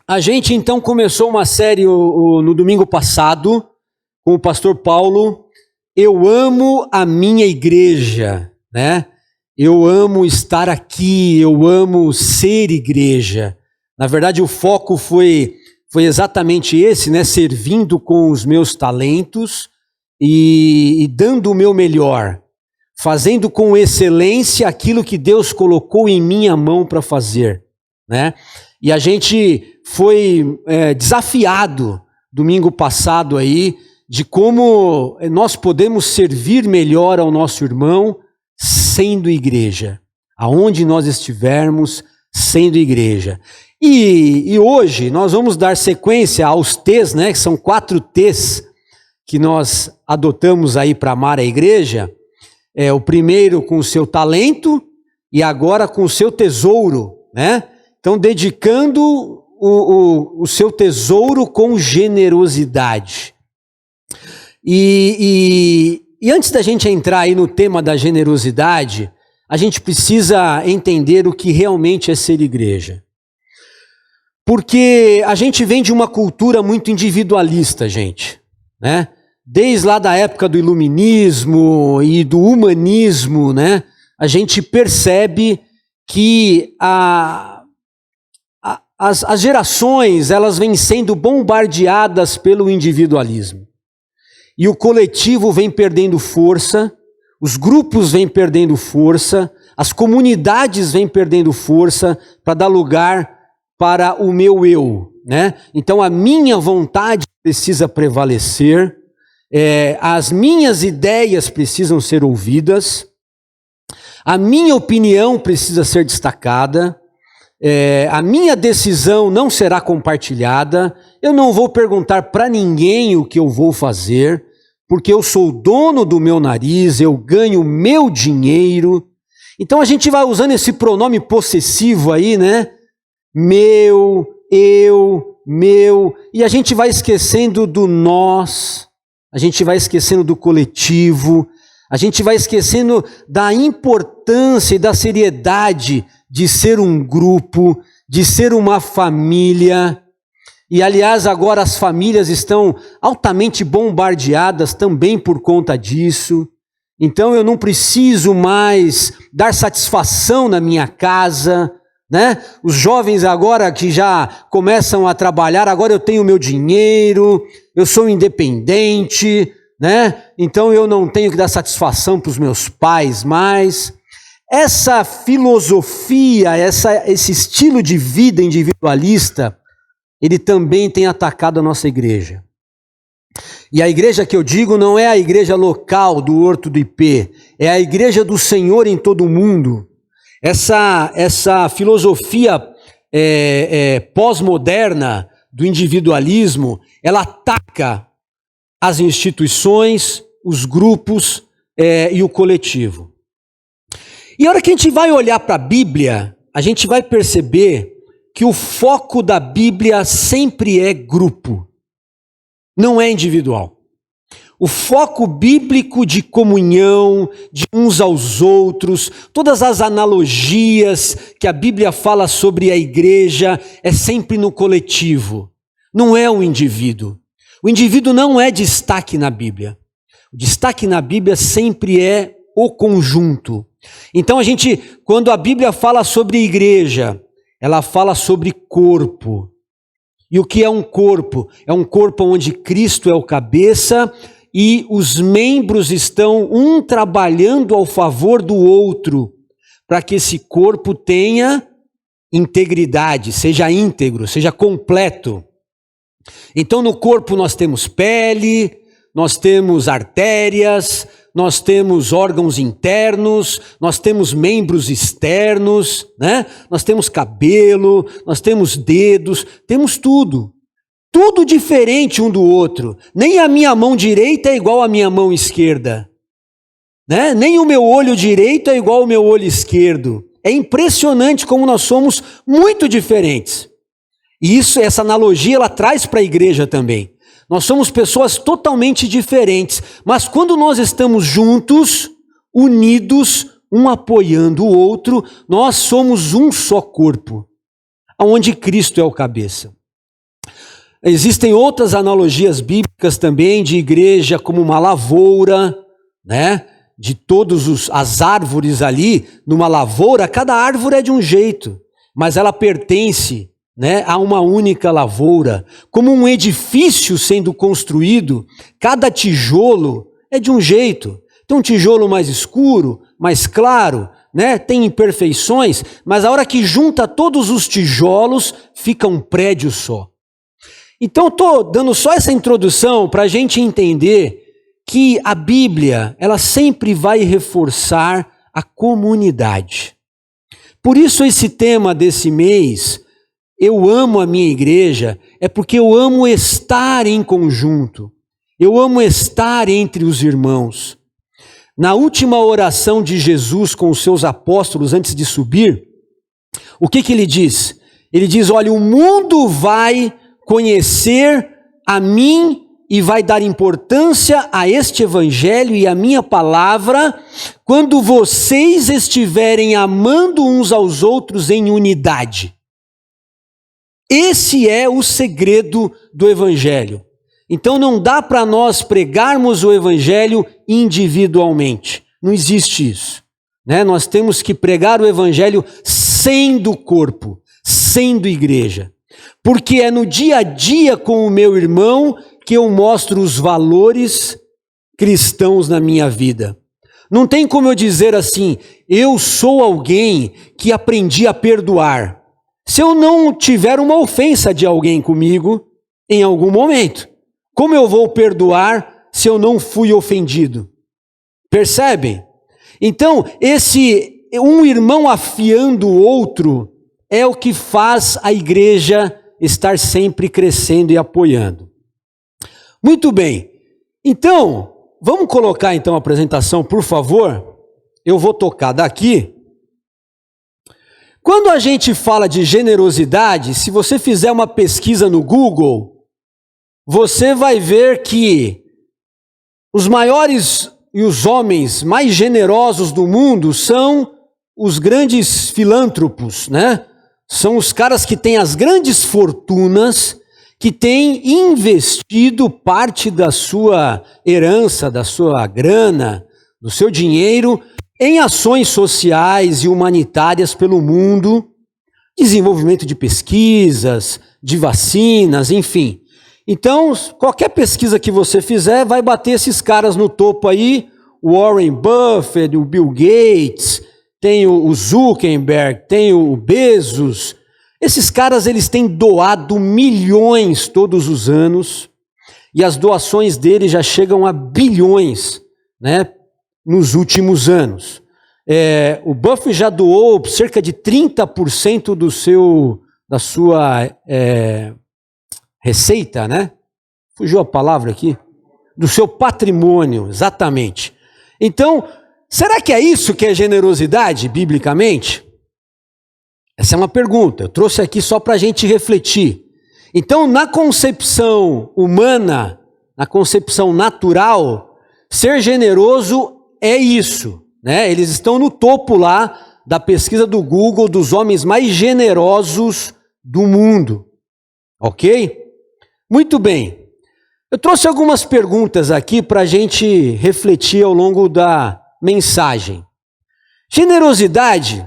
A gente então começou uma série no domingo passado com o pastor Paulo. Eu amo a minha igreja, né? Eu amo estar aqui, eu amo ser igreja. Na verdade, o foco foi exatamente esse, né? Servindo com os meus talentos e dando o meu melhor, fazendo com excelência aquilo que Deus colocou em minha mão para fazer, né? E a gente foi desafiado domingo passado aí de como nós podemos servir melhor ao nosso irmão sendo igreja, aonde nós estivermos sendo igreja. E hoje nós vamos dar sequência aos T's, né? Que são 4 T's que nós adotamos aí para amar a igreja. O primeiro com o seu talento e agora com o seu tesouro, né? Então, dedicando o seu tesouro com generosidade. E antes da gente entrar aí no tema da generosidade, a gente precisa entender o que realmente é ser igreja. Porque a gente vem de uma cultura muito individualista, gente, né? Desde lá da época do iluminismo e do humanismo, né? A gente percebe que as gerações, elas vêm sendo bombardeadas pelo individualismo. E o coletivo vem perdendo força, os grupos vêm perdendo força, as comunidades vêm perdendo força para dar lugar para o meu eu, né? Então a minha vontade precisa prevalecer, as minhas ideias precisam ser ouvidas, a minha opinião precisa ser destacada, a minha decisão não será compartilhada, eu não vou perguntar para ninguém o que eu vou fazer, porque eu sou dono do meu nariz, eu ganho meu dinheiro. Então a gente vai usando esse pronome possessivo aí, né? Meu, eu, meu, e a gente vai esquecendo do nós, a gente vai esquecendo do coletivo, a gente vai esquecendo da importância e da seriedade de ser um grupo, de ser uma família. E aliás, agora as famílias estão altamente bombardeadas também por conta disso. Então eu não preciso mais dar satisfação na minha casa, né? Os jovens agora que já começam a trabalhar, agora eu tenho meu dinheiro, eu sou independente, né? Então eu não tenho que dar satisfação para os meus pais mais. Essa filosofia, esse estilo de vida individualista, ele também tem atacado a nossa igreja. E a igreja que eu digo não é a igreja local do Horto do IP, é a igreja do Senhor em todo o mundo. Essa filosofia pós-moderna do individualismo, ela ataca as instituições, os grupos e o coletivo. E a hora que a gente vai olhar para a Bíblia, a gente vai perceber que o foco da Bíblia sempre é grupo, não é individual. O foco bíblico de comunhão, de uns aos outros, todas as analogias que a Bíblia fala sobre a igreja é sempre no coletivo, não é o indivíduo. O indivíduo não é destaque na Bíblia. O destaque na Bíblia sempre é o conjunto. Então quando a Bíblia fala sobre igreja, ela fala sobre corpo. E o que é um corpo? É um corpo onde Cristo é o cabeça e os membros estão um trabalhando ao favor do outro, para que esse corpo tenha integridade, seja íntegro, seja completo. Então no corpo nós temos pele, nós temos artérias, nós temos órgãos internos, nós temos membros externos, né? Nós temos cabelo, nós temos dedos, temos tudo. Tudo diferente um do outro. Nem a minha mão direita é igual à minha mão esquerda, né? Nem o meu olho direito é igual ao meu olho esquerdo. É impressionante como nós somos muito diferentes. E essa analogia ela traz para a igreja também. Nós somos pessoas totalmente diferentes, mas quando nós estamos juntos, unidos, um apoiando o outro, nós somos um só corpo, onde Cristo é o cabeça. Existem outras analogias bíblicas também de igreja como uma lavoura, né? De todas as árvores ali, numa lavoura, cada árvore é de um jeito, mas ela pertence, né, a uma única lavoura. Como um edifício sendo construído, cada tijolo é de um jeito. Tem um tijolo mais escuro, mais claro, né? Tem imperfeições, mas a hora que junta todos os tijolos, fica um prédio só. Então, estou dando só essa introdução para a gente entender que a Bíblia, ela sempre vai reforçar a comunidade. Por isso esse tema desse mês, eu amo a minha igreja, é porque eu amo estar em conjunto. Eu amo estar entre os irmãos. Na última oração de Jesus com os seus apóstolos antes de subir, o que ele diz? Ele diz, olha, o mundo vai conhecer a mim e vai dar importância a este evangelho e a minha palavra quando vocês estiverem amando uns aos outros em unidade. Esse é o segredo do evangelho. Então não dá para nós pregarmos o evangelho individualmente. Não existe isso, né? Nós temos que pregar o evangelho sendo corpo, sendo igreja. Porque é no dia a dia com o meu irmão que eu mostro os valores cristãos na minha vida. Não tem como eu dizer assim, eu sou alguém que aprendi a perdoar. Se eu não tiver uma ofensa de alguém comigo em algum momento, como eu vou perdoar se eu não fui ofendido? Percebem? Então, um irmão afiando o outro é o que faz a igreja estar sempre crescendo e apoiando. Muito bem. Então, vamos colocar então a apresentação, por favor. Eu vou tocar daqui. Quando a gente fala de generosidade, se você fizer uma pesquisa no Google, você vai ver que os maiores e os homens mais generosos do mundo são os grandes filântropos, né? São os caras que têm as grandes fortunas, que têm investido parte da sua herança, da sua grana, do seu dinheiro em ações sociais e humanitárias pelo mundo, desenvolvimento de pesquisas, de vacinas, enfim. Então, qualquer pesquisa que você fizer vai bater esses caras no topo aí, o Warren Buffett, o Bill Gates, tem o Zuckerberg, tem o Bezos. Esses caras, eles têm doado milhões todos os anos e as doações deles já chegam a bilhões, né, nos últimos anos. O Buffett já doou cerca de 30% da sua receita, né? Fugiu a palavra aqui? Do seu patrimônio, exatamente. Então, será que é isso que é generosidade, biblicamente? Essa é uma pergunta, eu trouxe aqui só para a gente refletir. Então, na concepção humana, na concepção natural, ser generoso é isso, né? Eles estão no topo lá da pesquisa do Google dos homens mais generosos do mundo, ok? Muito bem. Eu trouxe algumas perguntas aqui para a gente refletir ao longo da mensagem. Generosidade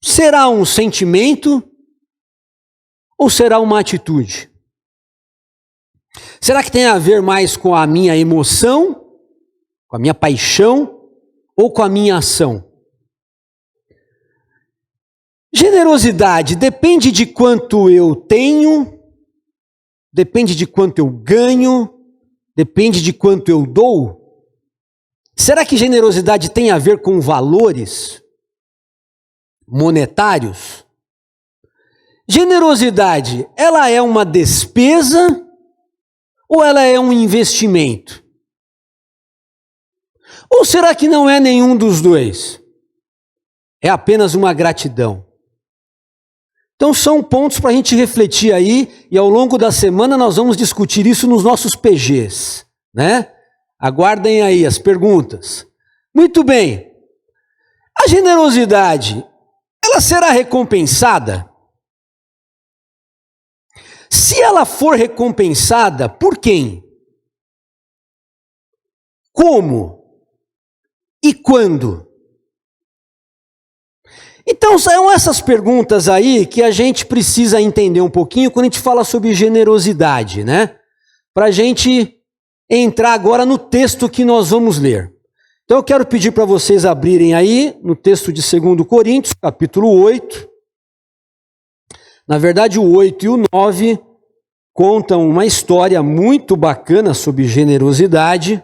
será um sentimento ou será uma atitude? Será que tem a ver mais com a minha emoção, com a minha paixão ou com a minha ação? Generosidade depende de quanto eu tenho, depende de quanto eu ganho, depende de quanto eu dou? Será que generosidade tem a ver com valores monetários? Generosidade, ela é uma despesa ou ela é um investimento? Ou será que não é nenhum dos dois? É apenas uma gratidão. Então são pontos para a gente refletir aí e ao longo da semana nós vamos discutir isso nos nossos PGs, né? Aguardem aí as perguntas. Muito bem. A generosidade, ela será recompensada? Se ela for recompensada, por quem? Como? E quando? Então, são essas perguntas aí que a gente precisa entender um pouquinho quando a gente fala sobre generosidade, né? Para a gente entrar agora no texto que nós vamos ler. Então eu quero pedir para vocês abrirem aí no texto de 2 Coríntios, capítulo 8. Na verdade, o 8 e o 9 contam uma história muito bacana sobre generosidade,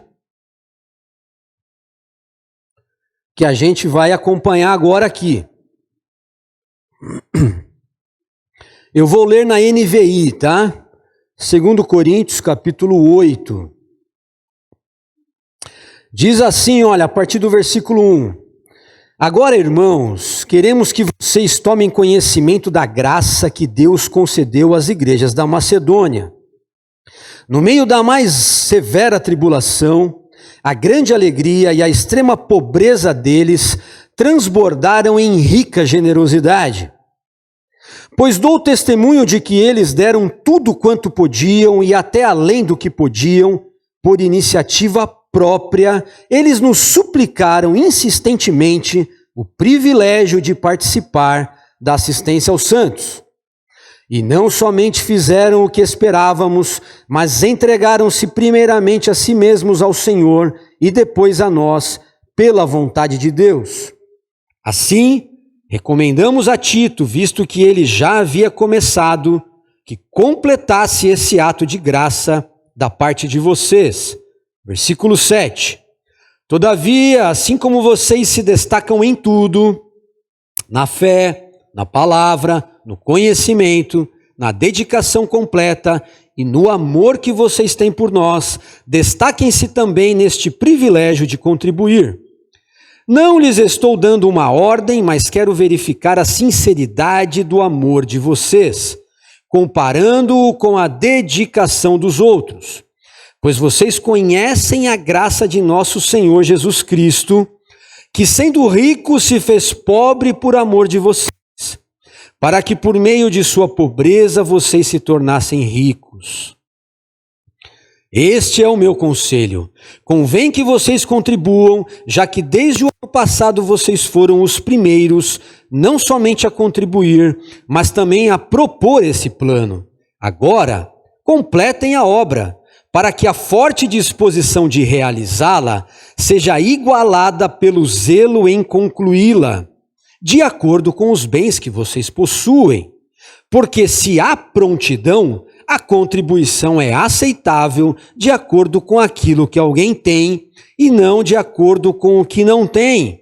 que a gente vai acompanhar agora aqui. Eu vou ler na NVI, tá? 2 Coríntios, capítulo 8. Diz assim, olha, a partir do versículo 1. Agora, irmãos, queremos que vocês tomem conhecimento da graça que Deus concedeu às igrejas da Macedônia. No meio da mais severa tribulação, a grande alegria e a extrema pobreza deles transbordaram em rica generosidade. Pois dou testemunho de que eles deram tudo quanto podiam e até além do que podiam, por iniciativa própria, eles nos suplicaram insistentemente o privilégio de participar da assistência aos santos. E não somente fizeram o que esperávamos, mas entregaram-se primeiramente a si mesmos ao Senhor e depois a nós, pela vontade de Deus. Assim, recomendamos a Tito, visto que ele já havia começado, que completasse esse ato de graça da parte de vocês. Versículo 7. Todavia, assim como vocês se destacam em tudo, na fé, na palavra, no conhecimento, na dedicação completa e no amor que vocês têm por nós, destaquem-se também neste privilégio de contribuir. Não lhes estou dando uma ordem, mas quero verificar a sinceridade do amor de vocês, comparando-o com a dedicação dos outros. Pois vocês conhecem a graça de nosso Senhor Jesus Cristo, que sendo rico se fez pobre por amor de vocês, para que por meio de sua pobreza vocês se tornassem ricos. Este é o meu conselho. Convém que vocês contribuam, já que desde o ano passado vocês foram os primeiros, não somente a contribuir, mas também a propor esse plano. Agora, completem a obra, para que a forte disposição de realizá-la seja igualada pelo zelo em concluí-la, de acordo com os bens que vocês possuem. Porque se há prontidão, a contribuição é aceitável de acordo com aquilo que alguém tem e não de acordo com o que não tem.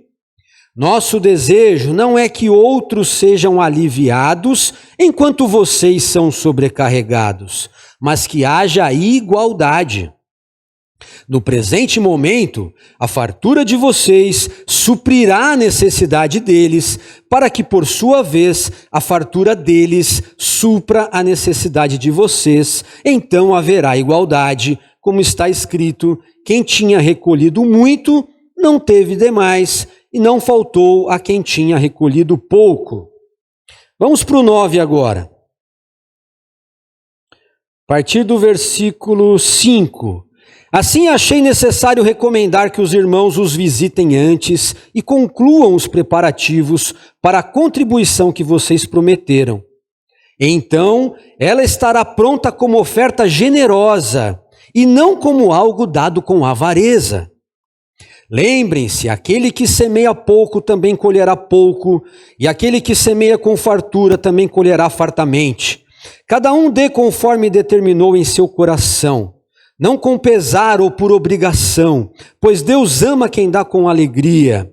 Nosso desejo não é que outros sejam aliviados enquanto vocês são sobrecarregados, mas que haja igualdade. No presente momento, a fartura de vocês suprirá a necessidade deles, para que, por sua vez, a fartura deles supra a necessidade de vocês. Então haverá igualdade, como está escrito: quem tinha recolhido muito, não teve demais, e não faltou a quem tinha recolhido pouco. Vamos para o 9 agora. A partir do versículo 5. Assim achei necessário recomendar que os irmãos os visitem antes e concluam os preparativos para a contribuição que vocês prometeram. Então, ela estará pronta como oferta generosa e não como algo dado com avareza. Lembrem-se, aquele que semeia pouco também colherá pouco, e aquele que semeia com fartura também colherá fartamente. Cada um dê conforme determinou em seu coração, não com pesar ou por obrigação, pois Deus ama quem dá com alegria.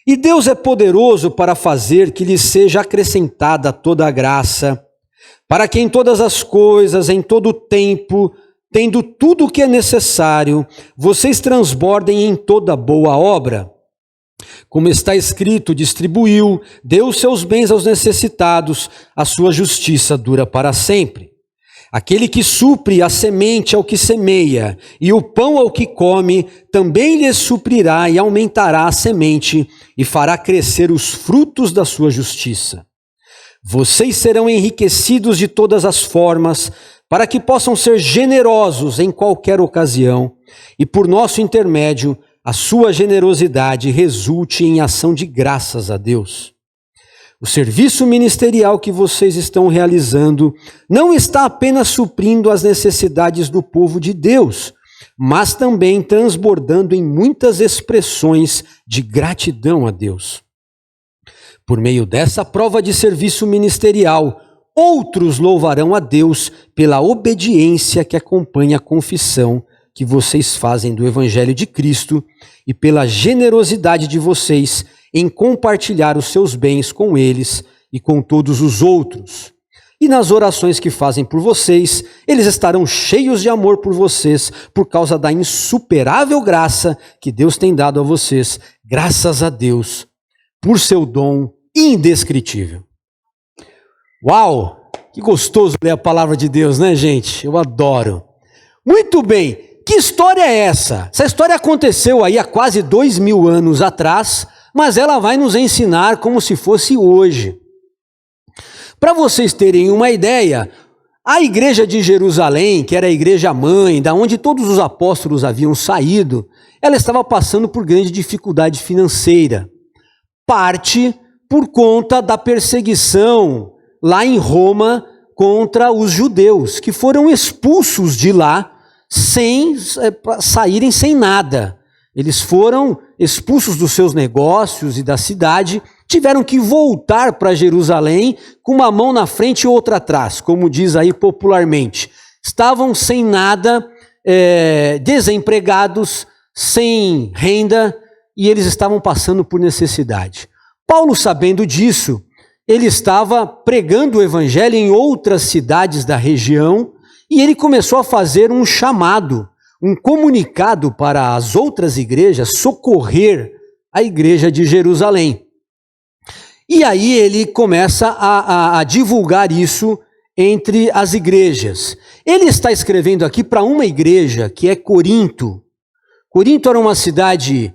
E Deus é poderoso para fazer que lhe seja acrescentada toda a graça, para que em todas as coisas, em todo o tempo, tendo tudo o que é necessário, vocês transbordem em toda boa obra. Como está escrito, distribuiu, deu seus bens aos necessitados, a sua justiça dura para sempre. Aquele que supre a semente ao que semeia, e o pão ao que come, também lhe suprirá e aumentará a semente, e fará crescer os frutos da sua justiça. Vocês serão enriquecidos de todas as formas, para que possam ser generosos em qualquer ocasião e por nosso intermédio a sua generosidade resulte em ação de graças a Deus. O serviço ministerial que vocês estão realizando não está apenas suprindo as necessidades do povo de Deus, mas também transbordando em muitas expressões de gratidão a Deus. Por meio dessa prova de serviço ministerial, outros louvarão a Deus pela obediência que acompanha a confissão que vocês fazem do Evangelho de Cristo e pela generosidade de vocês em compartilhar os seus bens com eles e com todos os outros. E nas orações que fazem por vocês, eles estarão cheios de amor por vocês por causa da insuperável graça que Deus tem dado a vocês, graças a Deus, por seu dom indescritível. Uau! Que gostoso ler a palavra de Deus, né, gente? Eu adoro. Muito bem, que história é essa? Essa história aconteceu aí há quase 2000 anos atrás, mas ela vai nos ensinar como se fosse hoje. Para vocês terem uma ideia, a igreja de Jerusalém, que era a igreja mãe, da onde todos os apóstolos haviam saído, ela estava passando por grande dificuldade financeira. Parte por conta da perseguição lá em Roma contra os judeus, que foram expulsos de lá sem saírem sem nada. Eles foram expulsos dos seus negócios e da cidade, tiveram que voltar para Jerusalém com uma mão na frente e outra atrás, como diz aí popularmente. Estavam sem nada, desempregados, sem renda, e eles estavam passando por necessidade. Paulo, sabendo disso, ele estava pregando o evangelho em outras cidades da região e ele começou a fazer um chamado, um comunicado para as outras igrejas socorrer a igreja de Jerusalém. E aí ele começa a divulgar isso entre as igrejas. Ele está escrevendo aqui para uma igreja que é Corinto. Corinto era uma cidade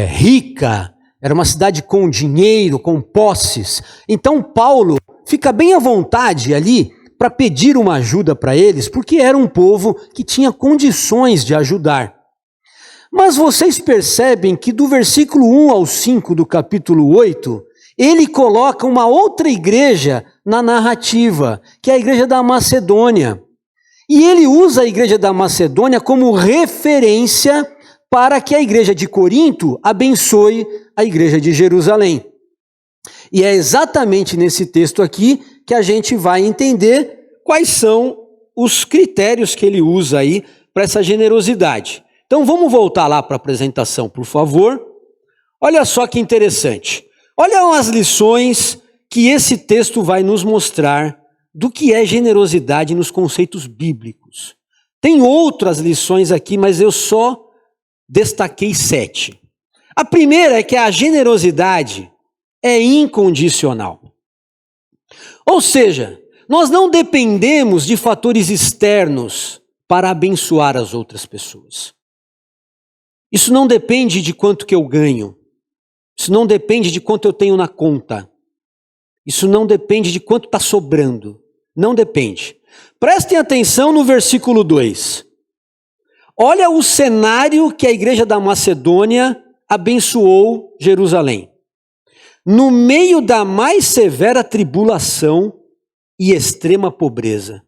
rica, era uma cidade com dinheiro, com posses. Então Paulo fica bem à vontade ali para pedir uma ajuda para eles, porque era um povo que tinha condições de ajudar. Mas vocês percebem que do versículo 1 ao 5 do capítulo 8, ele coloca uma outra igreja na narrativa, que é a igreja da Macedônia. E ele usa a igreja da Macedônia como referência para que a igreja de Corinto abençoe a igreja de Jerusalém. E é exatamente nesse texto aqui que a gente vai entender quais são os critérios que ele usa aí para essa generosidade. Então vamos voltar lá para a apresentação, por favor. Olha só que interessante. Olha as lições que esse texto vai nos mostrar do que é generosidade nos conceitos bíblicos. Tem outras lições aqui, mas eu só destaquei 7. A primeira é que a generosidade é incondicional. Ou seja, nós não dependemos de fatores externos para abençoar as outras pessoas. Isso não depende de quanto que eu ganho. Isso não depende de quanto eu tenho na conta. Isso não depende de quanto está sobrando. Não depende. Prestem atenção no versículo 2. Olha o cenário que a igreja da Macedônia abençoou Jerusalém. No meio da mais severa tribulação e extrema pobreza.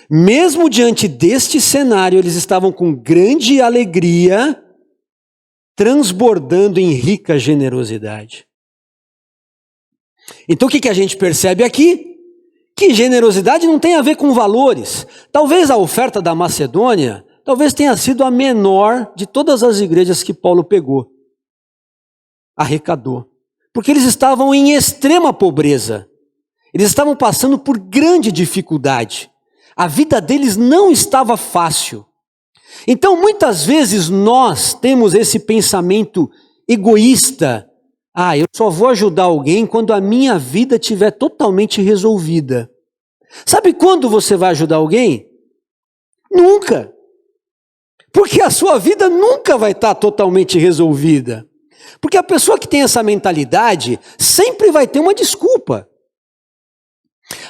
Mesmo diante deste cenário, eles estavam com grande alegria, transbordando em rica generosidade. Então o que a gente percebe aqui? Que generosidade não tem a ver com valores. Talvez a oferta da Macedônia, talvez tenha sido a menor de todas as igrejas que Paulo pegou, arrecadou. Porque eles estavam em extrema pobreza. Eles estavam passando por grande dificuldade. A vida deles não estava fácil. Então, muitas vezes nós temos esse pensamento egoísta. Eu só vou ajudar alguém quando a minha vida estiver totalmente resolvida. Sabe quando você vai ajudar alguém? Nunca. Porque a sua vida nunca vai estar totalmente resolvida. Porque a pessoa que tem essa mentalidade sempre vai ter uma desculpa.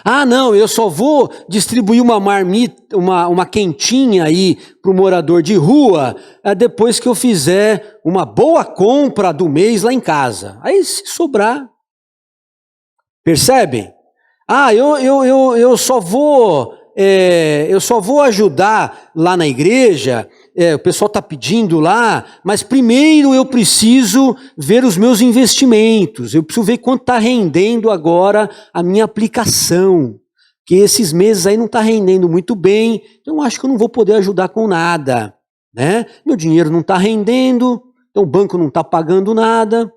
Ah, não, eu só vou distribuir uma marmita, uma quentinha aí para o morador de rua depois que eu fizer uma boa compra do mês lá em casa. Aí se sobrar. Percebem? Ah, eu só vou ajudar lá na igreja, o pessoal está pedindo lá, mas primeiro eu preciso ver os meus investimentos, eu preciso ver quanto está rendendo agora a minha aplicação, que esses meses aí não está rendendo muito bem, então acho que eu não vou poder ajudar com nada, né? Meu dinheiro não está rendendo, então o banco não está pagando nada.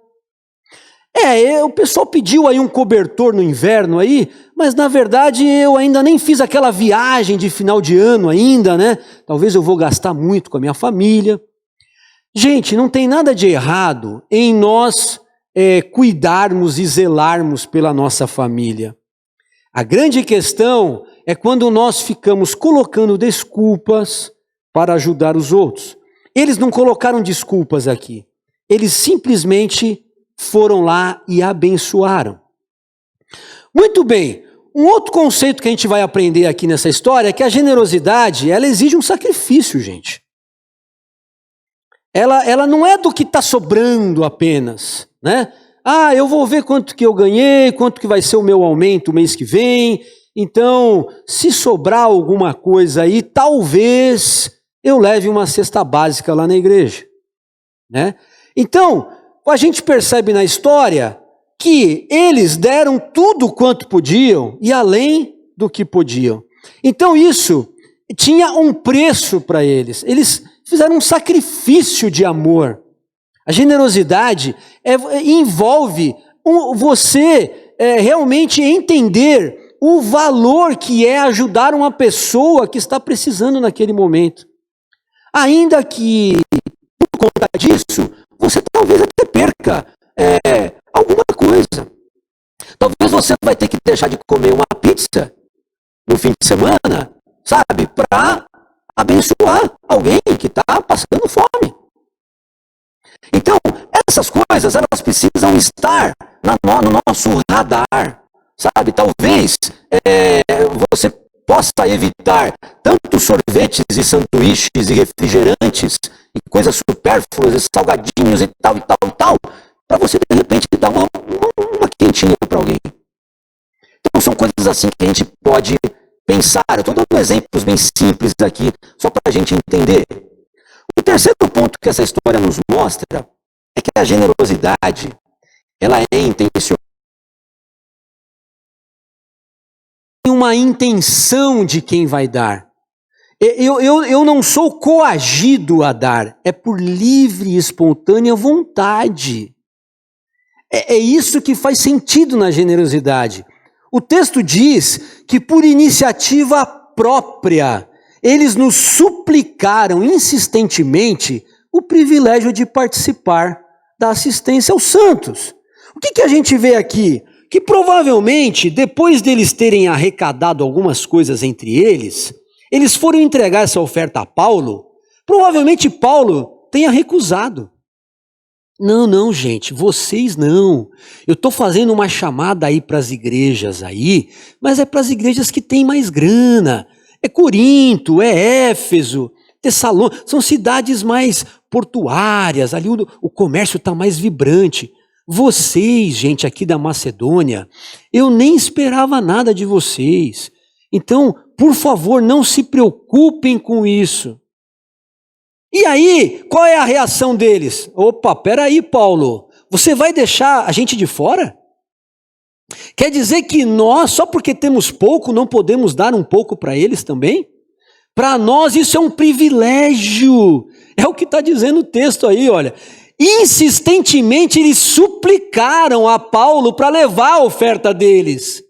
O pessoal pediu aí um cobertor no inverno aí, mas na verdade eu ainda nem fiz aquela viagem de final de ano ainda, né? Talvez eu vou gastar muito com a minha família. Gente, não tem nada de errado em nós cuidarmos e zelarmos pela nossa família. A grande questão é quando nós ficamos colocando desculpas para ajudar os outros. Eles não colocaram desculpas aqui, eles simplesmente foram lá e abençoaram. Muito bem, um outro conceito que a gente vai aprender aqui nessa história é que a generosidade, ela exige um sacrifício, gente. Ela não é do que está sobrando apenas, né? Ah, eu vou ver quanto que eu ganhei, quanto que vai ser o meu aumento o mês que vem, então, se sobrar alguma coisa aí, talvez eu leve uma cesta básica lá na igreja, né? Então, a gente percebe na história que eles deram tudo quanto podiam e além do que podiam. Então isso tinha um preço para eles. Eles fizeram um sacrifício de amor. A generosidade envolve você realmente entender o valor que é ajudar uma pessoa que está precisando naquele momento. Ainda que, por conta disso, você talvez até perca alguma coisa. Talvez você vai ter que deixar de comer uma pizza no fim de semana, sabe, para abençoar alguém que está passando fome. Então, essas coisas, elas precisam estar no nosso radar, sabe? Talvez você possa evitar tanto sorvetes e sanduíches e refrigerantes e coisas supérfluas e salgadinhos e tal, para você de repente dar uma quentinha para alguém. Então são coisas assim que a gente pode pensar. Eu estou dando exemplos bem simples aqui, só para a gente entender. O terceiro ponto que essa história nos mostra é que a generosidade, ela é intencional. Tem uma intenção de quem vai dar. Eu não sou coagido a dar, é por livre e espontânea vontade. É isso que faz sentido na generosidade. O texto diz que por iniciativa própria, eles nos suplicaram insistentemente o privilégio de participar da assistência aos santos. O que a gente vê aqui? Que provavelmente, depois deles terem arrecadado algumas coisas entre eles, eles foram entregar essa oferta a Paulo, provavelmente Paulo tenha recusado. Não, gente, vocês não. Eu estou fazendo uma chamada aí para as igrejas aí, mas é para as igrejas que têm mais grana. É Corinto, é Éfeso, Tessalônica, são cidades mais portuárias, ali o comércio está mais vibrante. Vocês, gente aqui da Macedônia, eu nem esperava nada de vocês. Então, por favor, não se preocupem com isso. E aí, qual é a reação deles? Opa, peraí, Paulo, você vai deixar a gente de fora? Quer dizer que nós, só porque temos pouco, não podemos dar um pouco para eles também? Para nós isso é um privilégio. É o que está dizendo o texto aí, olha. Insistentemente eles suplicaram a Paulo para levar a oferta deles.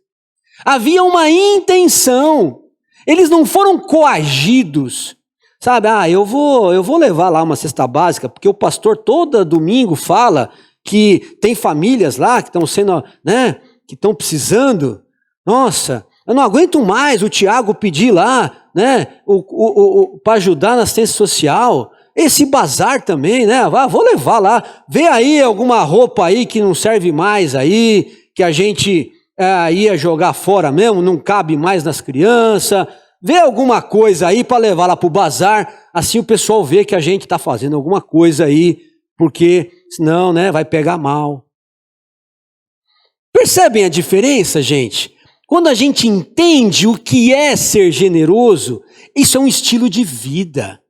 Havia uma intenção. Eles não foram coagidos. Sabe, eu vou levar lá uma cesta básica, porque o pastor todo domingo fala que tem famílias lá que estão sendo, né, que estão precisando. Nossa, eu não aguento mais o Tiago pedir lá, né, para ajudar na assistência social. Esse bazar também, né, vou levar lá. Vê aí alguma roupa aí que não serve mais aí, que a gente ia jogar fora mesmo, não cabe mais nas crianças, vê alguma coisa aí para levar lá para o bazar, assim o pessoal vê que a gente está fazendo alguma coisa aí, porque senão, né, vai pegar mal. Percebem a diferença, gente? Quando a gente entende o que é ser generoso, isso é um estilo de vida,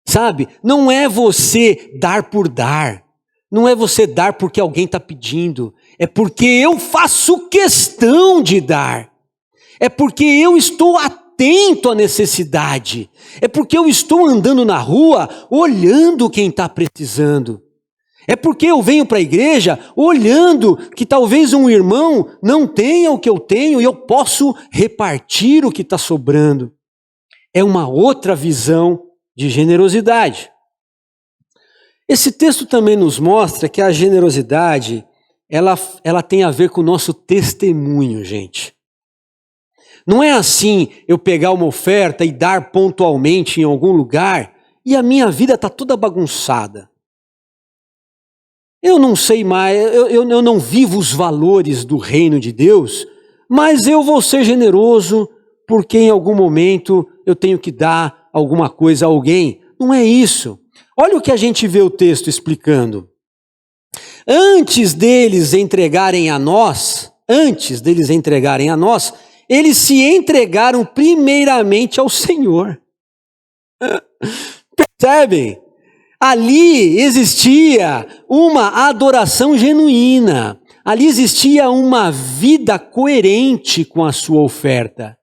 sabe? Não é você dar por dar, não é você dar porque alguém está pedindo, é porque eu faço questão de dar, é porque eu estou atento à necessidade, é porque eu estou andando na rua olhando quem está precisando. É porque eu venho para a igreja olhando que talvez um irmão não tenha o que eu tenho e eu posso repartir o que está sobrando. É uma outra visão de generosidade. Esse texto também nos mostra que a generosidade, ela tem a ver com o nosso testemunho, gente. Não é assim eu pegar uma oferta e dar pontualmente em algum lugar e a minha vida está toda bagunçada. Eu não sei mais, eu não vivo os valores do reino de Deus, mas eu vou ser generoso porque em algum momento eu tenho que dar alguma coisa a alguém. Não é isso. Olha o que a gente vê o texto explicando. Antes deles entregarem a nós, eles se entregaram primeiramente ao Senhor. Percebem? Ali existia uma adoração genuína, ali existia uma vida coerente com a sua oferta.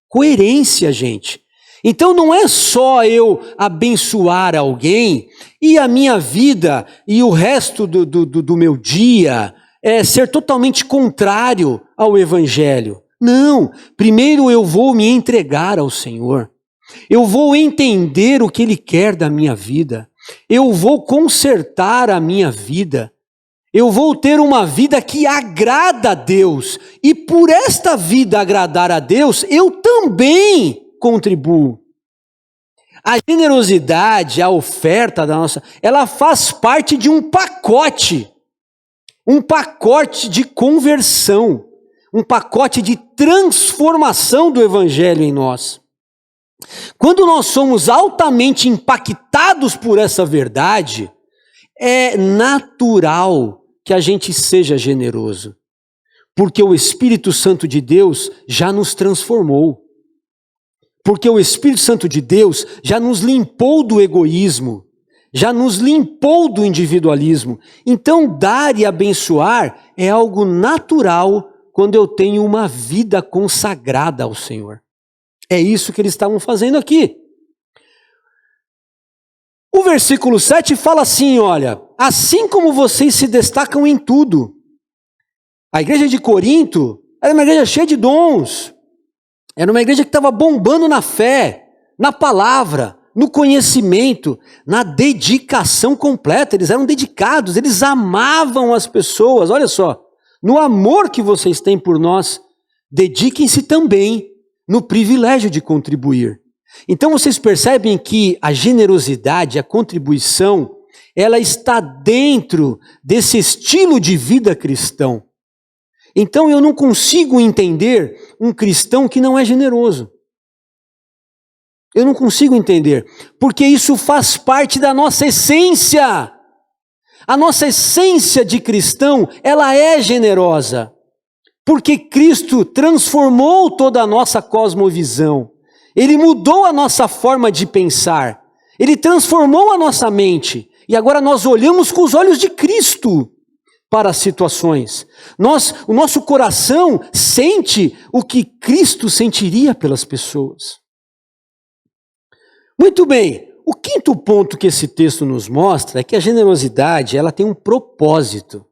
Coerência, gente. Então não é só eu abençoar alguém e a minha vida e o resto do meu dia ser totalmente contrário ao Evangelho. Não, primeiro eu vou me entregar ao Senhor. Eu vou entender o que Ele quer da minha vida. Eu vou consertar a minha vida. Eu vou ter uma vida que agrada a Deus. E por esta vida agradar a Deus, eu também contribuo. A generosidade, a oferta da nossa, ela faz parte de um pacote de conversão, um pacote de transformação do Evangelho em nós. Quando nós somos altamente impactados por essa verdade, é natural que a gente seja generoso, porque o Espírito Santo de Deus já nos transformou, porque o Espírito Santo de Deus já nos limpou do egoísmo, já nos limpou do individualismo. Então, dar e abençoar é algo natural quando eu tenho uma vida consagrada ao Senhor. É isso que eles estavam fazendo aqui. O versículo 7 fala assim, olha, assim como vocês se destacam em tudo. A igreja de Corinto era uma igreja cheia de dons. Era uma igreja que estava bombando na fé, na palavra, no conhecimento, na dedicação completa. Eles eram dedicados, eles amavam as pessoas. Olha só, no amor que vocês têm por nós, dediquem-se também no privilégio de contribuir. Então vocês percebem que a generosidade, a contribuição, ela está dentro desse estilo de vida cristão. Então eu não consigo entender um cristão que não é generoso. Eu não consigo entender, porque isso faz parte da nossa essência. A nossa essência de cristão, ela é generosa. Porque Cristo transformou toda a nossa cosmovisão. Ele mudou a nossa forma de pensar. Ele transformou a nossa mente. E agora nós olhamos com os olhos de Cristo para as situações. O nosso coração sente o que Cristo sentiria pelas pessoas. Muito bem. O quinto ponto que esse texto nos mostra é que a generosidade, ela tem um propósito.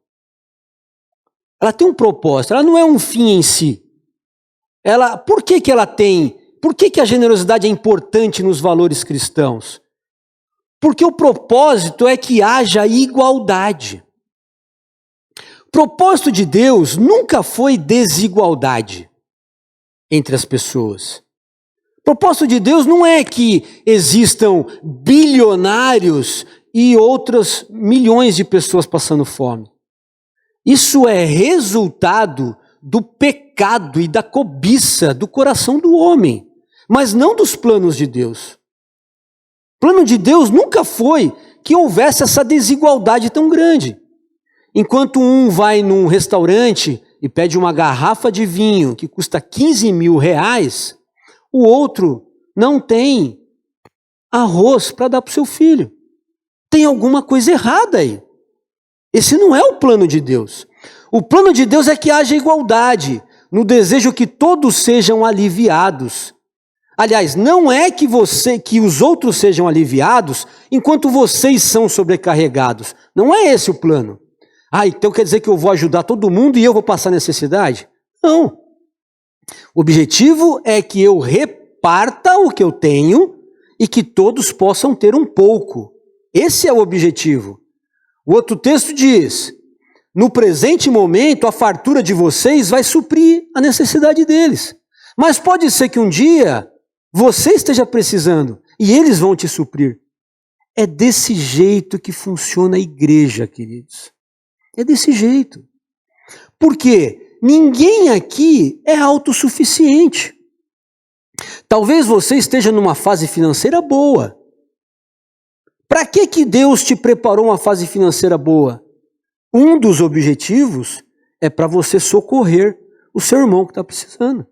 Ela tem um propósito, ela não é um fim em si. Por que ela tem? Por que a generosidade é importante nos valores cristãos? Porque o propósito é que haja igualdade. O propósito de Deus nunca foi desigualdade entre as pessoas. O propósito de Deus não é que existam bilionários e outras milhões de pessoas passando fome. Isso é resultado do pecado e da cobiça do coração do homem, mas não dos planos de Deus. O plano de Deus nunca foi que houvesse essa desigualdade tão grande. Enquanto um vai num restaurante e pede uma garrafa de vinho que custa 15 mil reais, o outro não tem arroz para dar para o seu filho. Tem alguma coisa errada aí. Esse não é o plano de Deus. O plano de Deus é que haja igualdade, no desejo que todos sejam aliviados. Aliás, não é que os outros sejam aliviados enquanto vocês são sobrecarregados. Não é esse o plano. Então quer dizer que eu vou ajudar todo mundo e eu vou passar necessidade? Não. O objetivo é que eu reparta o que eu tenho e que todos possam ter um pouco. Esse é o objetivo. O outro texto diz: no presente momento, a fartura de vocês vai suprir a necessidade deles. Mas pode ser que um dia você esteja precisando e eles vão te suprir. É desse jeito que funciona a igreja, queridos. É desse jeito. Porque ninguém aqui é autossuficiente. Talvez você esteja numa fase financeira boa. Para que Deus te preparou uma fase financeira boa? Um dos objetivos é para você socorrer o seu irmão que está precisando.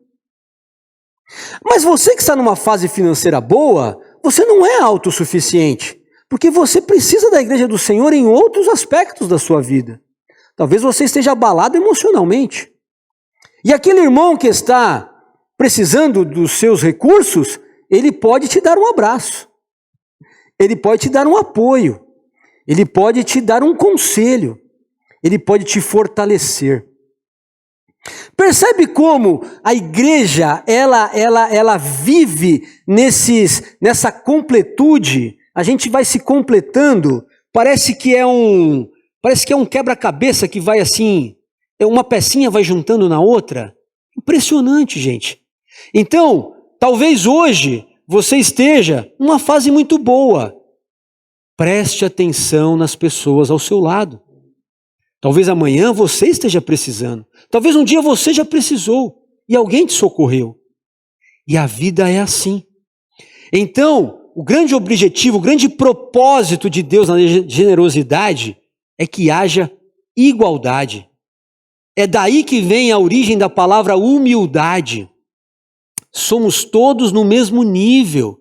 Mas você que está numa fase financeira boa, você não é autossuficiente, porque você precisa da igreja do Senhor em outros aspectos da sua vida. Talvez você esteja abalado emocionalmente. E aquele irmão que está precisando dos seus recursos, ele pode te dar um abraço. Ele pode te dar um apoio. Ele pode te dar um conselho. Ele pode te fortalecer. Percebe como a igreja, ela vive nessa completude? A gente vai se completando. Parece que é um quebra-cabeça que vai assim, uma pecinha vai juntando na outra. Impressionante, gente. Então, talvez hoje você esteja numa fase muito boa. Preste atenção nas pessoas ao seu lado. Talvez amanhã você esteja precisando. Talvez um dia você já precisou e alguém te socorreu. E a vida é assim. Então, o grande objetivo, o grande propósito de Deus na generosidade é que haja igualdade. É daí que vem a origem da palavra humildade. Somos todos no mesmo nível.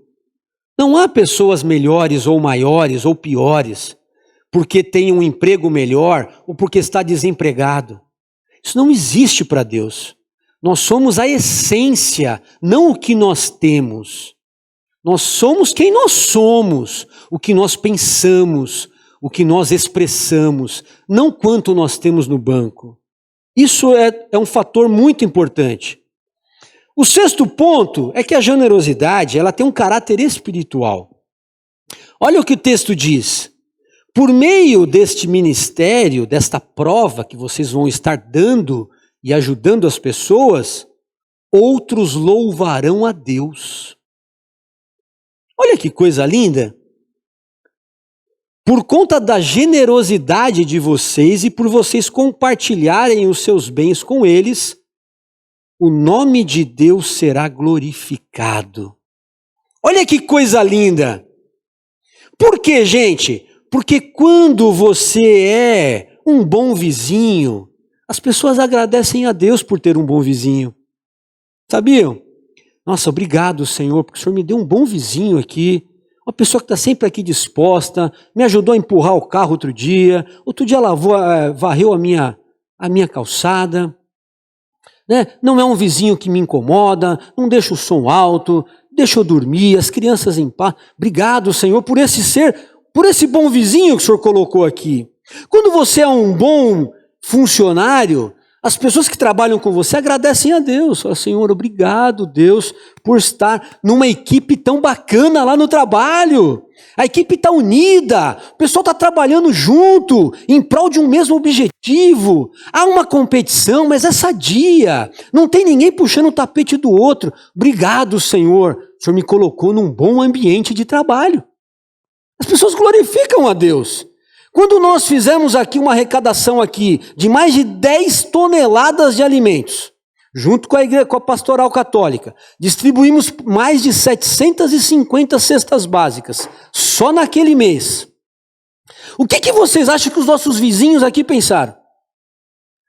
Não há pessoas melhores ou maiores ou piores porque tem um emprego melhor ou porque está desempregado. Isso não existe para Deus. Nós somos a essência, não o que nós temos. Nós somos quem nós somos, o que nós pensamos, o que nós expressamos, não quanto nós temos no banco. Isso é um fator muito importante. O sexto ponto é que a generosidade, ela tem um caráter espiritual. Olha o que o texto diz. Por meio deste ministério, desta prova que vocês vão estar dando e ajudando as pessoas, outros louvarão a Deus. Olha que coisa linda. Por conta da generosidade de vocês e por vocês compartilharem os seus bens com eles, o nome de Deus será glorificado. Olha que coisa linda. Por quê, gente? Porque quando você é um bom vizinho, as pessoas agradecem a Deus por ter um bom vizinho. Sabiam? Nossa, obrigado, Senhor, porque o Senhor me deu um bom vizinho aqui. Uma pessoa que está sempre aqui disposta, me ajudou a empurrar o carro outro dia ela varreu a minha calçada. Né? Não é um vizinho que me incomoda, não deixa o som alto, deixa eu dormir, as crianças em paz. Obrigado, Senhor, por esse bom vizinho que o Senhor colocou aqui. Quando você é um bom funcionário, as pessoas que trabalham com você agradecem a Deus. Fala, Senhor, obrigado, Deus, por estar numa equipe tão bacana lá no trabalho. A equipe está unida, o pessoal está trabalhando junto, em prol de um mesmo objetivo. Há uma competição, mas é sadia. Não tem ninguém puxando o tapete do outro. Obrigado, Senhor. O Senhor me colocou num bom ambiente de trabalho. As pessoas glorificam a Deus. Quando nós fizemos aqui uma arrecadação aqui de mais de 10 toneladas de alimentos, junto com a igreja, com a pastoral católica, distribuímos mais de 750 cestas básicas, só naquele mês. O que vocês acham que os nossos vizinhos aqui pensaram?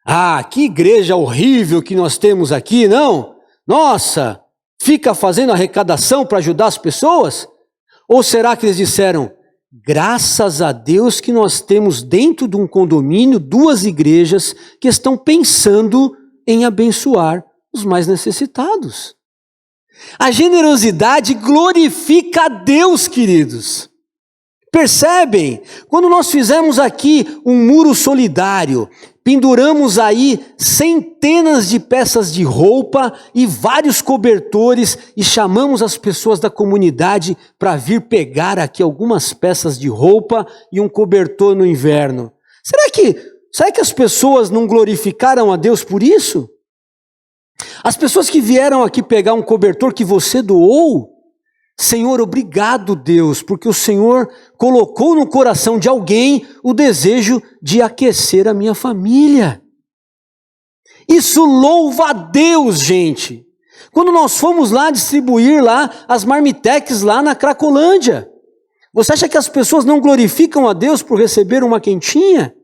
Ah, que igreja horrível que nós temos aqui, não? Nossa, fica fazendo arrecadação para ajudar as pessoas? Ou será que eles disseram, graças a Deus que nós temos dentro de um condomínio 2 igrejas que estão pensando em abençoar os mais necessitados. A generosidade glorifica a Deus, queridos. Percebem? Quando nós fizemos aqui um muro solidário, penduramos aí centenas de peças de roupa e vários cobertores e chamamos as pessoas da comunidade para vir pegar aqui algumas peças de roupa e um cobertor no inverno. Será que as pessoas não glorificaram a Deus por isso? As pessoas que vieram aqui pegar um cobertor que você doou, Senhor, obrigado, Deus, porque o Senhor colocou no coração de alguém o desejo de aquecer a minha família. Isso louva a Deus, gente. Quando nós fomos lá distribuir lá as marmitex lá na Cracolândia, você acha que as pessoas não glorificam a Deus por receber uma quentinha?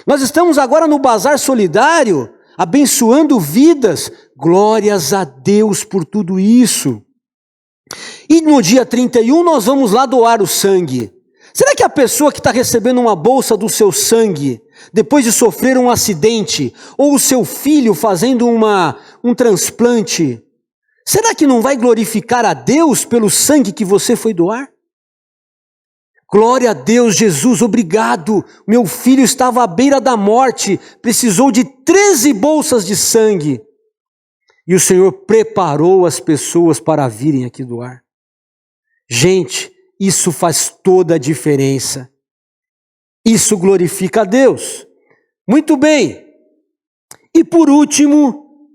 Nós estamos agora no bazar solidário, abençoando vidas. Glórias a Deus por tudo isso. E no dia 31 nós vamos lá doar o sangue. Será que a pessoa que está recebendo uma bolsa do seu sangue, depois de sofrer um acidente, ou o seu filho fazendo um transplante, será que não vai glorificar a Deus pelo sangue que você foi doar? Glória a Deus, Jesus, obrigado. Meu filho estava à beira da morte, precisou de 13 bolsas de sangue. E o Senhor preparou as pessoas para virem aqui doar. Gente, isso faz toda a diferença. Isso glorifica a Deus. Muito bem. E por último,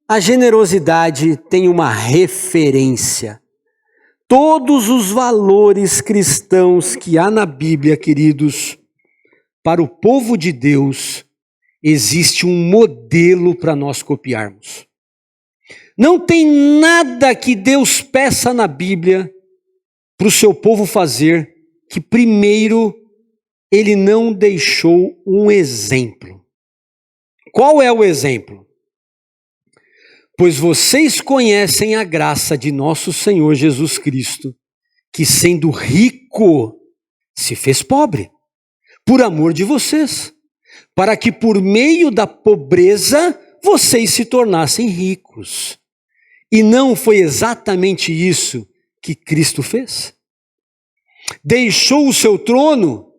a generosidade tem uma referência. Todos os valores cristãos que há na Bíblia, queridos, para o povo de Deus, existe um modelo para nós copiarmos. Não tem nada que Deus peça na Bíblia para o seu povo fazer que primeiro ele não deixou um exemplo. Qual é o exemplo? Pois vocês conhecem a graça de nosso Senhor Jesus Cristo, que sendo rico, se fez pobre, por amor de vocês, para que por meio da pobreza vocês se tornassem ricos. E não foi exatamente isso que Cristo fez? Deixou o seu trono,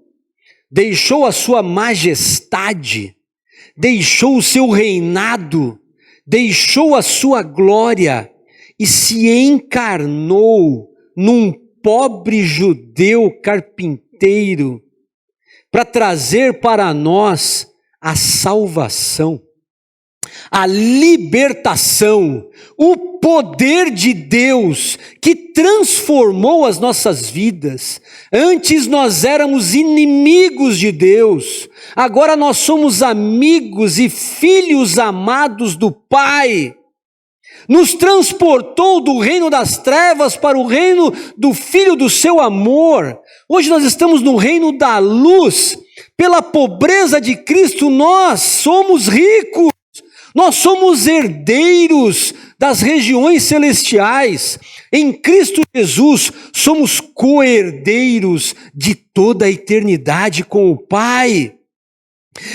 deixou a sua majestade, deixou o seu reinado, deixou a sua glória e se encarnou num pobre judeu carpinteiro para trazer para nós a salvação, a libertação, o poder de Deus que transformou as nossas vidas. Antes nós éramos inimigos de Deus, agora nós somos amigos e filhos amados do Pai. Nos transportou do reino das trevas para o reino do Filho do seu amor. Hoje nós estamos no reino da luz. Pela pobreza de Cristo nós somos ricos. Nós somos herdeiros das regiões celestiais. Em Cristo Jesus, somos co-herdeiros de toda a eternidade com o Pai.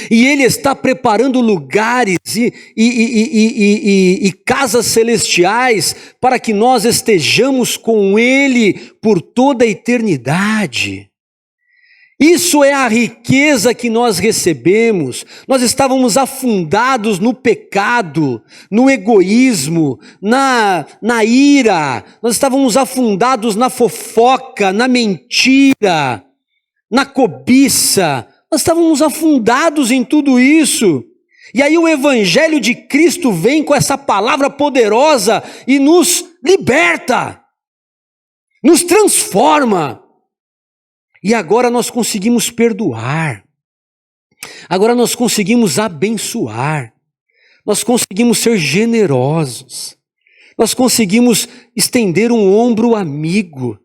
E Ele está preparando lugares e casas celestiais para que nós estejamos com Ele por toda a eternidade. Isso é a riqueza que nós recebemos. Nós estávamos afundados no pecado, no egoísmo, na ira. Nós estávamos afundados na fofoca, na mentira, na cobiça. Nós estávamos afundados em tudo isso. E aí o Evangelho de Cristo vem com essa palavra poderosa e nos liberta, nos transforma. E agora nós conseguimos perdoar, agora nós conseguimos abençoar, nós conseguimos ser generosos, nós conseguimos estender um ombro amigo,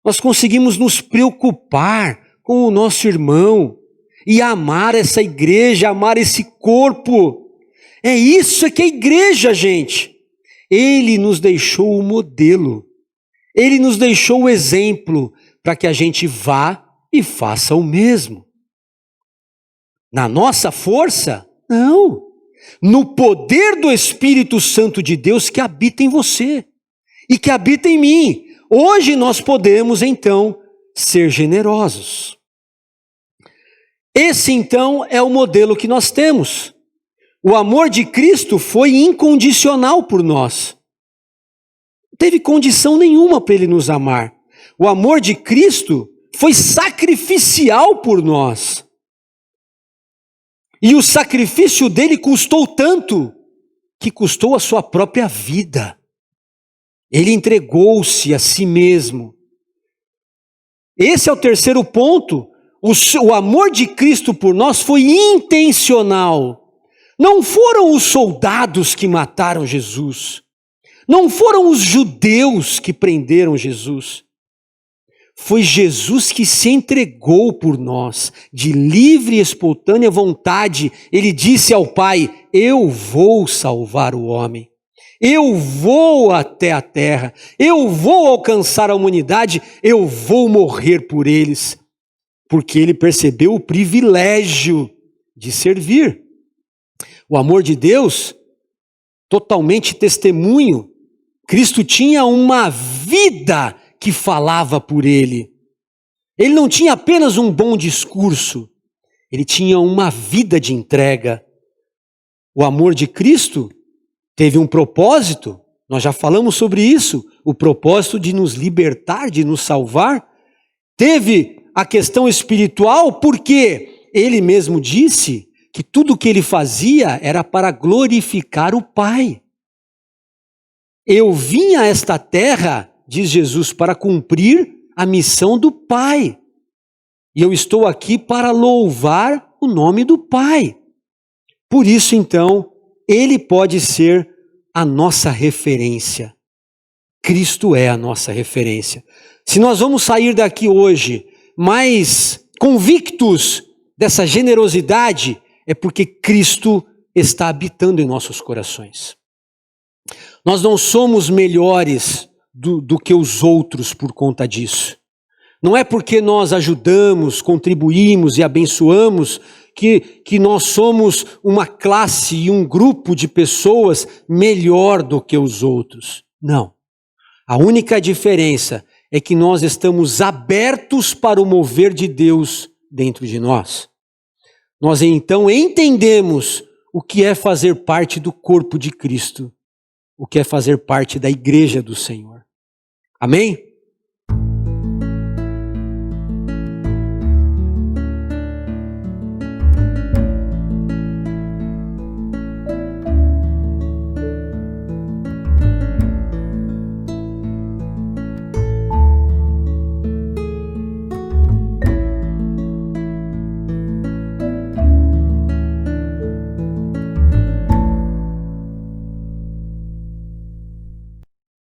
nós conseguimos nos preocupar com o nosso irmão e amar essa igreja, amar esse corpo. É isso que é a igreja, gente. Ele nos deixou o modelo, ele nos deixou o exemplo para que a gente vá e faça o mesmo. Na nossa força? Não. No poder do Espírito Santo de Deus que habita em você e que habita em mim. Hoje nós podemos, então, ser generosos. Esse, então, é o modelo que nós temos. O amor de Cristo foi incondicional por nós. Não teve condição nenhuma para ele nos amar. O amor de Cristo foi sacrificial por nós. E o sacrifício dele custou tanto que custou a sua própria vida. Ele entregou-se a si mesmo. Esse é o terceiro ponto. O amor de Cristo por nós foi intencional. Não foram os soldados que mataram Jesus. Não foram os judeus que prenderam Jesus. Foi Jesus que se entregou por nós, de livre e espontânea vontade. Ele disse ao Pai: eu vou salvar o homem. Eu vou até a terra. Eu vou alcançar a humanidade. Eu vou morrer por eles. Porque ele percebeu o privilégio de servir. O amor de Deus, totalmente testemunho. Cristo tinha uma vida que falava por ele. Ele não tinha apenas um bom discurso, ele tinha uma vida de entrega. O amor de Cristo teve um propósito, nós já falamos sobre isso, o propósito de nos libertar, de nos salvar. Teve a questão espiritual, porque ele mesmo disse que tudo o que ele fazia era para glorificar o Pai. Eu vim a esta terra, diz Jesus, para cumprir a missão do Pai. E eu estou aqui para louvar o nome do Pai. Por isso, então, ele pode ser a nossa referência. Cristo é a nossa referência. Se nós vamos sair daqui hoje mais convictos dessa generosidade, é porque Cristo está habitando em nossos corações. Nós não somos melhores do que os outros por conta disso. Não é porque nós ajudamos, contribuímos e abençoamos que nós somos uma classe e um grupo de pessoas melhor do que os outros. Não. A única diferença é que nós estamos abertos para o mover de Deus dentro de nós. Nós então entendemos o que é fazer parte do corpo de Cristo, o que é fazer parte da igreja do Senhor. Amém?